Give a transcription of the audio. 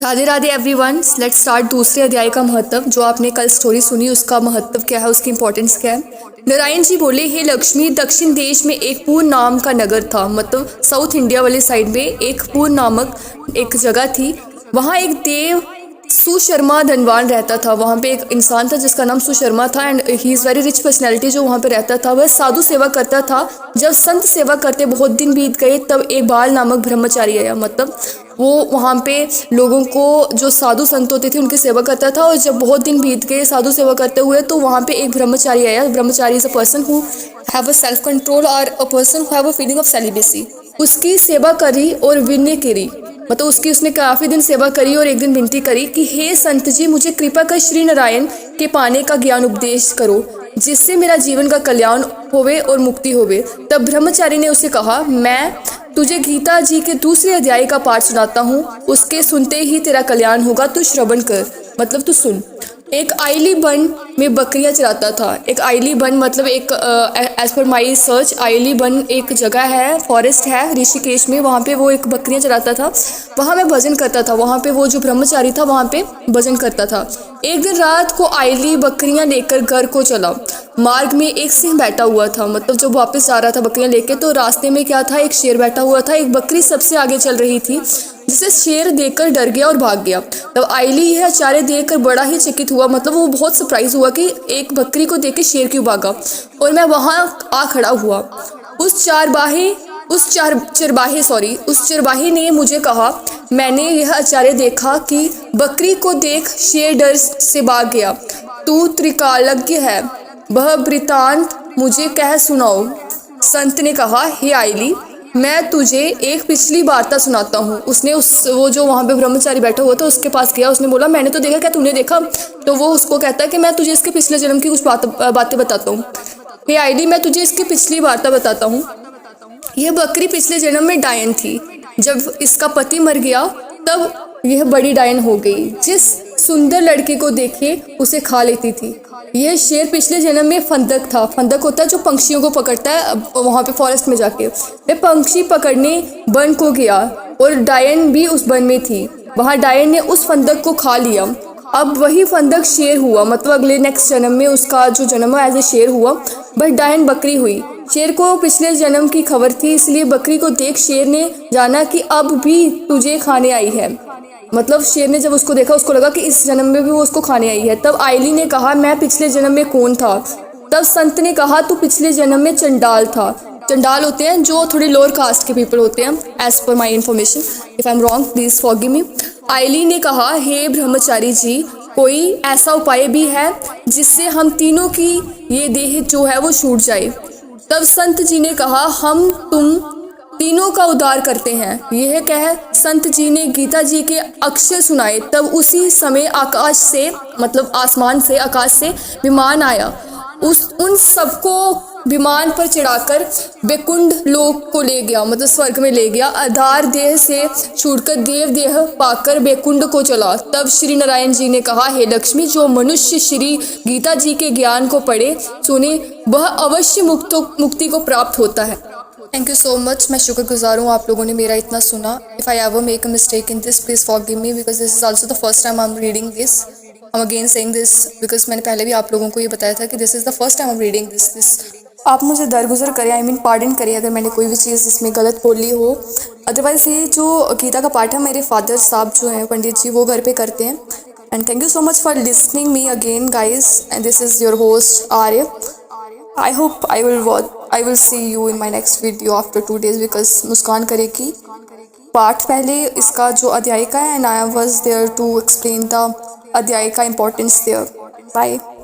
Radhe Radhe everyone. Let's start दूसरे अध्याय का महत्व। जो आपने कल स्टोरी सुनी उसका महत्व क्या है, उसकी इंपॉर्टेंस क्या है। नारायण जी बोले, हे लक्ष्मी, दक्षिण देश में एक पूर नाम का नगर था। मतलब साउथ इंडिया वाले साइड में एक पूर नामक एक जगह थी। वहाँ एक देव सुशर्मा धनवान रहता था। वहाँ पे एक इंसान था जिसका नाम सुशर्मा था and he is very rich personality जो वहाँ पे रहता था। वह साधु सेवा करता था। जब संत सेवा करते बहुत दिन बीत गए तब एक बाल नामक ब्रह्मचारी आया। मतलब वो वहाँ पे लोगों को, जो साधु संत होते थे, उनकी सेवा करता था। और जब बहुत दिन बीत गए साधु सेवा करते हुए तो वहाँ पे एक ब्रह्मचारी आया। Brahmachari is a person who have a self control और a person who have a feeling of celibacy. उसकी सेवा करी और विनय करी। मतलब उसने काफ़ी दिन सेवा करी और एक दिन विनती करी कि हे संत जी, मुझे कृपा कर श्री नारायण के पाने का ज्ञान उपदेश करो जिससे मेरा जीवन का कल्याण होवे और मुक्ति होवे। तब ब्रह्मचारी ने उसे कहा, मैं तुझे गीता जी के दूसरे अध्याय का पाठ सुनाता हूँ, उसके सुनते ही तेरा कल्याण होगा, तू श्रवण कर। मतलब तू सुन। एक आइली वन में बकरियां चराता था। एक आइली वन मतलब एक एज पर माई सर्च, आइली वन एक जगह है, फॉरेस्ट है ऋषिकेश में। वहाँ पे वो एक बकरियां चराता था। वहाँ मैं भजन करता था। वहाँ पे वो जो ब्रह्मचारी था वहाँ पे भजन करता था। एक दिन रात को आइली बकरियां लेकर घर को चला। मार्ग में एक सिंह बैठा हुआ था। मतलब जब वापस जा रहा था बकरियां लेके तो रास्ते में क्या था, एक शेर बैठा हुआ था। एक बकरी सबसे आगे चल रही थी जिसे शेर देखकर डर गया और भाग गया। तब आइली यह अचार्य देखकर बड़ा ही चकित हुआ। मतलब वो बहुत सरप्राइज हुआ कि एक बकरी को देख के शेर क्यों भागा। और मैं वहां आ खड़ा हुआ। उस चरवाहे ने मुझे कहा, मैंने यह आचार्य देखा कि बकरी को देख शेर डर से भाग गया। तू त्रिकालज्ञ है, वह वृतांत मुझे कह सुनाओ। संत ने कहा, हे आइली, मैं तुझे एक पिछली वार्ता सुनाता हूँ। उसने वो जो वहाँ पे ब्रह्मचारी बैठा हुआ था उसके पास गया। उसने बोला, मैंने तो देखा, क्या तूने देखा? तो वो उसको कहता है कि मैं तुझे इसके पिछले जन्म की कुछ बातें बताता हूँ। हे आइली, मैं तुझे इसकी पिछली वार्ता बताता हूँ। यह बकरी पिछले जन्म में डायन थी। जब इसका पति मर गया तब यह बड़ी डायन हो गई। जिस सुंदर लड़के को देखे उसे खा लेती थी। यह शेर पिछले जन्म में फंदक था। फंदक होता है जो पंछियों को पकड़ता है वहाँ पे फॉरेस्ट में जाके। वह पंछी पकड़ने वन को गया और डायन भी उस वन में थी। वहाँ डायन ने उस फंदक को खा लिया। अब वही फंदक शेर हुआ। मतलब अगले नेक्स्ट जन्म में उसका जो जन्म है एज ए शेर हुआ, बट डायन बकरी हुई। शेर को पिछले जन्म की खबर थी, इसलिए बकरी को देख शेर ने जाना कि अब भी तुझे खाने आई है। मतलब शेर ने जब उसको देखा उसको लगा कि इस जन्म में भी वो उसको खाने आई है। तब आइली ने कहा, मैं पिछले जन्म में कौन था? तब संत ने कहा, तू पिछले जन्म में चंडाल था। चंडाल होते हैं जो थोड़ी लोअर कास्ट के पीपल होते हैं, as per my information. If I am wrong please forgive me. आइली ने कहा, हे ब्रह्मचारी जी, कोई ऐसा उपाय भी है जिससे हम तीनों की ये देह जो है वो छूट जाए? तब संत जी ने कहा, हम तुम तीनों का उद्धार करते हैं। यह कह संत जी ने गीता जी के अक्षर सुनाए। तब उसी समय आकाश से, मतलब आसमान से, आकाश से विमान आया। उन सबको विमान पर चढ़ाकर बेकुंड लोक को ले गया। मतलब स्वर्ग में ले गया। आधार देह से छूटकर देव देह पाकर बेकुंड को चला। तब श्री नारायण जी ने कहा, हे लक्ष्मी, जो मनुष्य श्री गीता जी के ज्ञान को पढ़े सुने वह अवश्य मुक्ति को प्राप्त होता है। Thank you so much. मैं शुक्रगुजार हूँ आप लोगों ने मेरा इतना सुना। If I ever make a mistake in this please forgive me because this is also the first time I am reading this. I am again saying this because मैंने पहले भी आप लोगों को ये बताया था कि this is the first time I am reading this. आप मुझे दरगुजर करें, आई मीन पार्डन करें अगर मैंने कोई भी चीज़ इसमें गलत बोली हो। अदरवाइज ये जो गीता का पाठ है मेरे फादर साहब जो हैं पंडित जी वो घर पे करते हैं। And thank you so much for listening me again guys. And this is your host Arya. I hope I will see you in my next video after 2 days because मुस्कान करेगी पाठ पहले इसका जो अध्याय का है and I was there to explain the अध्याय का importance there. Bye.